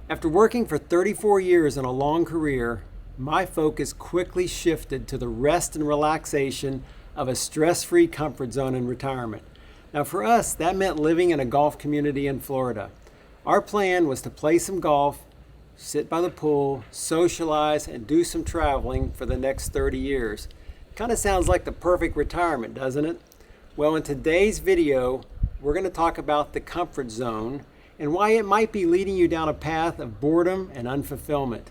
After working for 34 years in a long career, my focus quickly shifted to the rest and relaxation of a stress-free comfort zone in retirement. Now for us, that meant living in a golf community in Florida. Our plan was to play some golf, sit by the pool, socialize, and do some traveling for the next 30 years. Kind of sounds like the perfect retirement, doesn't it? Well, in today's video, we're going to talk about the comfort zone and why it might be leading you down a path of boredom and unfulfillment.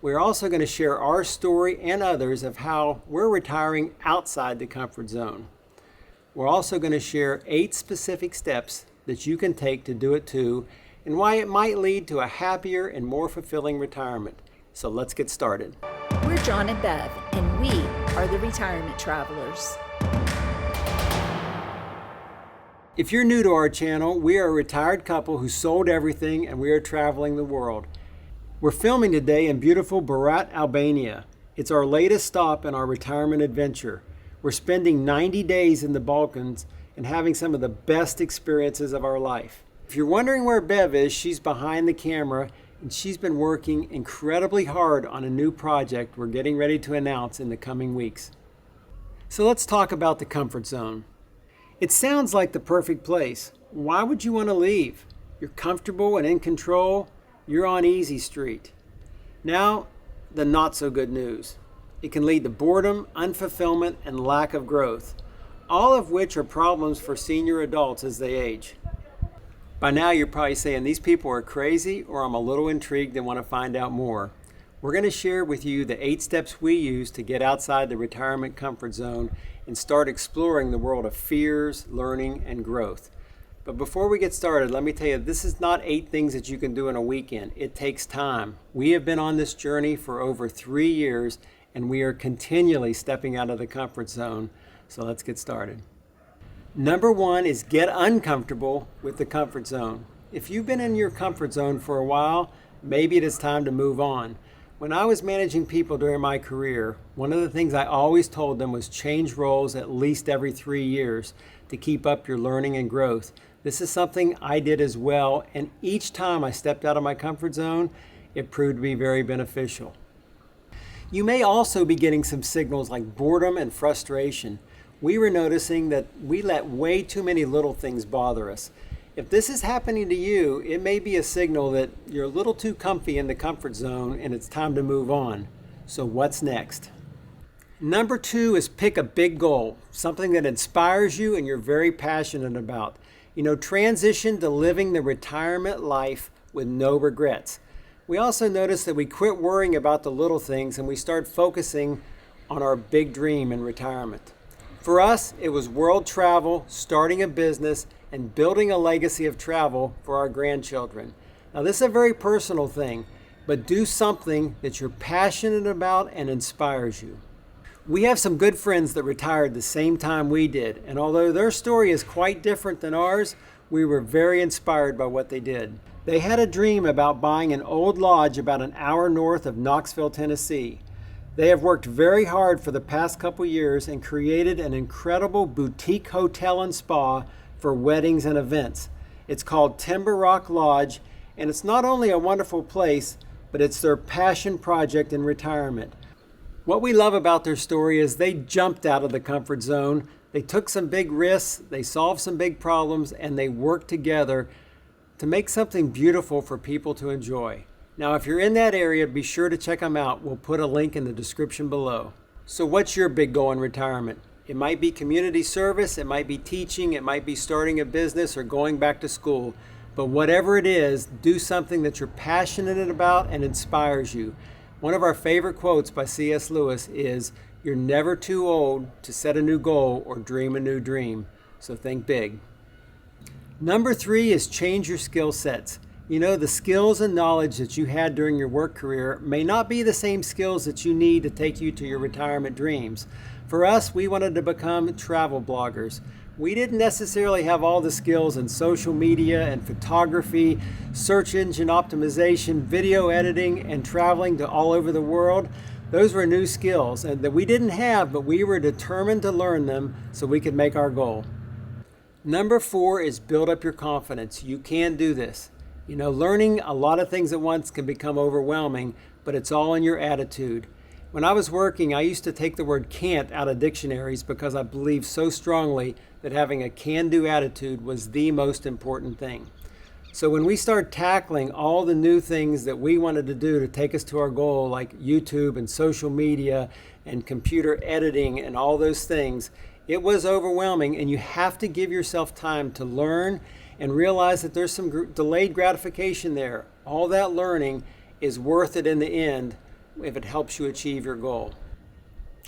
We're also going to share our story and others of how we're retiring outside the comfort zone. We're also going to share 8 specific steps that you can take to do it too, and why it might lead to a happier and more fulfilling retirement. So let's get started. We're John and Bev, and we are the Retirement Travelers. If you're new to our channel, we are a retired couple who sold everything and we are traveling the world. We're filming today in beautiful Berat, Albania. It's our latest stop in our retirement adventure. We're spending 90 days in the Balkans and having some of the best experiences of our life. If you're wondering where Bev is, she's behind the camera and she's been working incredibly hard on a new project we're getting ready to announce in the coming weeks. So let's talk about the comfort zone. It sounds like the perfect place. Why would you want to leave? You're comfortable and in control. You're on easy street. Now, the not so good news. It can lead to boredom, unfulfillment, and lack of growth, all of which are problems for senior adults as they age. By now, you're probably saying these people are crazy, or I'm a little intrigued and want to find out more. We're going to share with you the 8 steps we use to get outside the retirement comfort zone and start exploring the world of fears, learning, and growth. But before we get started, let me tell you, this is not 8 things that you can do in a weekend. It takes time. We have been on this journey for over 3 years, and we are continually stepping out of the comfort zone. So let's get started. Number 1 is get uncomfortable with the comfort zone. If you've been in your comfort zone for a while, maybe it is time to move on. When I was managing people during my career, one of the things I always told them was change roles at least every 3 years to keep up your learning and growth. This is something I did as well, and each time I stepped out of my comfort zone, it proved to be very beneficial. You may also be getting some signals like boredom and frustration. We were noticing that we let way too many little things bother us. If this is happening to you, it may be a signal that you're a little too comfy in the comfort zone and it's time to move on. So what's next? Number 2 is pick a big goal, something that inspires you and you're very passionate about. Transition to living the retirement life with no regrets. We also notice that we quit worrying about the little things and we start focusing on our big dream in retirement. For us, it was world travel, starting a business, and building a legacy of travel for our grandchildren. Now, this is a very personal thing, but do something that you're passionate about and inspires you. We have some good friends that retired the same time we did, and although their story is quite different than ours, we were very inspired by what they did. They had a dream about buying an old lodge about an hour north of Knoxville, Tennessee. They have worked very hard for the past couple years and created an incredible boutique hotel and spa for weddings and events. It's called Timber Rock Lodge, and it's not only a wonderful place, but it's their passion project in retirement. What we love about their story is they jumped out of the comfort zone, they took some big risks, they solved some big problems, and they worked together to make something beautiful for people to enjoy. Now, if you're in that area, be sure to check them out. We'll put a link in the description below. So what's your big goal in retirement? It might be community service, it might be teaching, it might be starting a business or going back to school. But whatever it is, do something that you're passionate about and inspires you. One of our favorite quotes by C.S. Lewis is, "You're never too old to set a new goal or dream a new dream." So think big. Number 3 is change your skill sets. The skills and knowledge that you had during your work career may not be the same skills that you need to take you to your retirement dreams. For us, we wanted to become travel bloggers. We didn't necessarily have all the skills in social media and photography, search engine optimization, video editing, and traveling to all over the world. Those were new skills and that we didn't have, but we were determined to learn them so we could make our goal. Number 4 is build up your confidence. You can do this. Learning a lot of things at once can become overwhelming, but it's all in your attitude. When I was working, I used to take the word can't out of dictionaries because I believed so strongly that having a can-do attitude was the most important thing. So when we started tackling all the new things that we wanted to do to take us to our goal, like YouTube and social media and computer editing and all those things, it was overwhelming, and you have to give yourself time to learn and realize that there's some delayed gratification there. All that learning is worth it in the end if it helps you achieve your goal.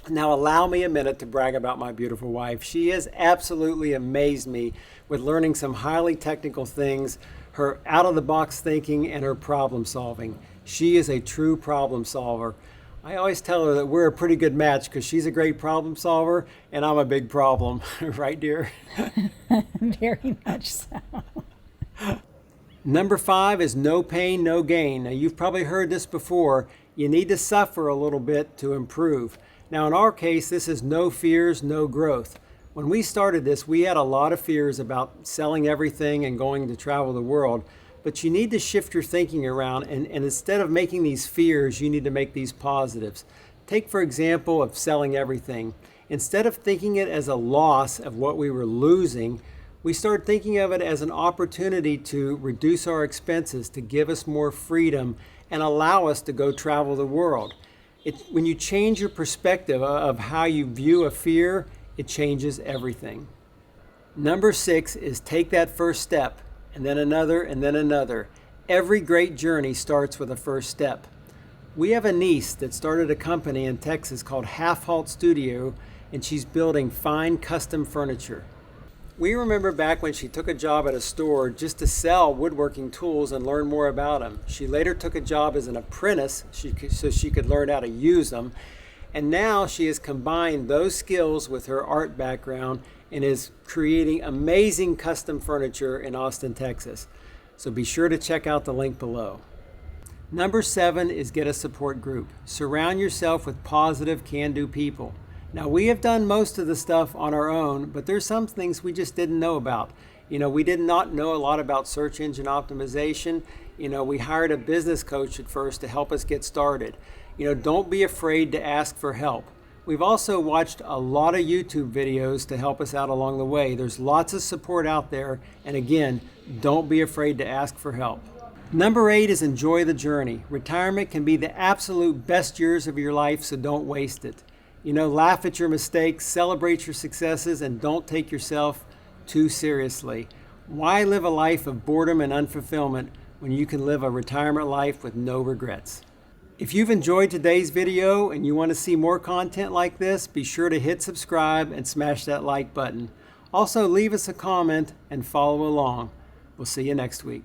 Now allow me a minute to brag about my beautiful wife. She has absolutely amazed me with learning some highly technical things, her out-of-the-box thinking, and her problem solving. She is a true problem solver. I always tell her that we're a pretty good match because she's a great problem solver and I'm a big problem. Right, dear? Very much so. Number 5 is no pain, no gain. Now, you've probably heard this before. You need to suffer a little bit to improve. Now, in our case, this is no fears, no growth. When we started this, we had a lot of fears about selling everything and going to travel the world. But you need to shift your thinking around, and instead of making these fears, you need to make these positives. Take, for example, of selling everything. Instead of thinking it as a loss of what we were losing, we started thinking of it as an opportunity to reduce our expenses, to give us more freedom, and allow us to go travel the world. When you change your perspective of how you view a fear, it changes everything. Number 6 is take that first step, and then another, and then another. Every great journey starts with a first step. We have a niece that started a company in Texas called Half Halt Studio, and she's building fine custom furniture. We remember back when she took a job at a store just to sell woodworking tools and learn more about them. She later took a job as an apprentice so she could learn how to use them. And now she has combined those skills with her art background and is creating amazing custom furniture in Austin, Texas. So be sure to check out the link below. Number 7 is get a support group. Surround yourself with positive, can-do people. Now, we have done most of the stuff on our own, but there's some things we just didn't know about. We did not know a lot about search engine optimization. We hired a business coach at first to help us get started. Don't be afraid to ask for help. We've also watched a lot of YouTube videos to help us out along the way. There's lots of support out there. And again, don't be afraid to ask for help. Number 8 is enjoy the journey. Retirement can be the absolute best years of your life, so don't waste it. Laugh at your mistakes, celebrate your successes, and don't take yourself too seriously. Why live a life of boredom and unfulfillment when you can live a retirement life with no regrets? If you've enjoyed today's video and you want to see more content like this, be sure to hit subscribe and smash that like button. Also, leave us a comment and follow along. We'll see you next week.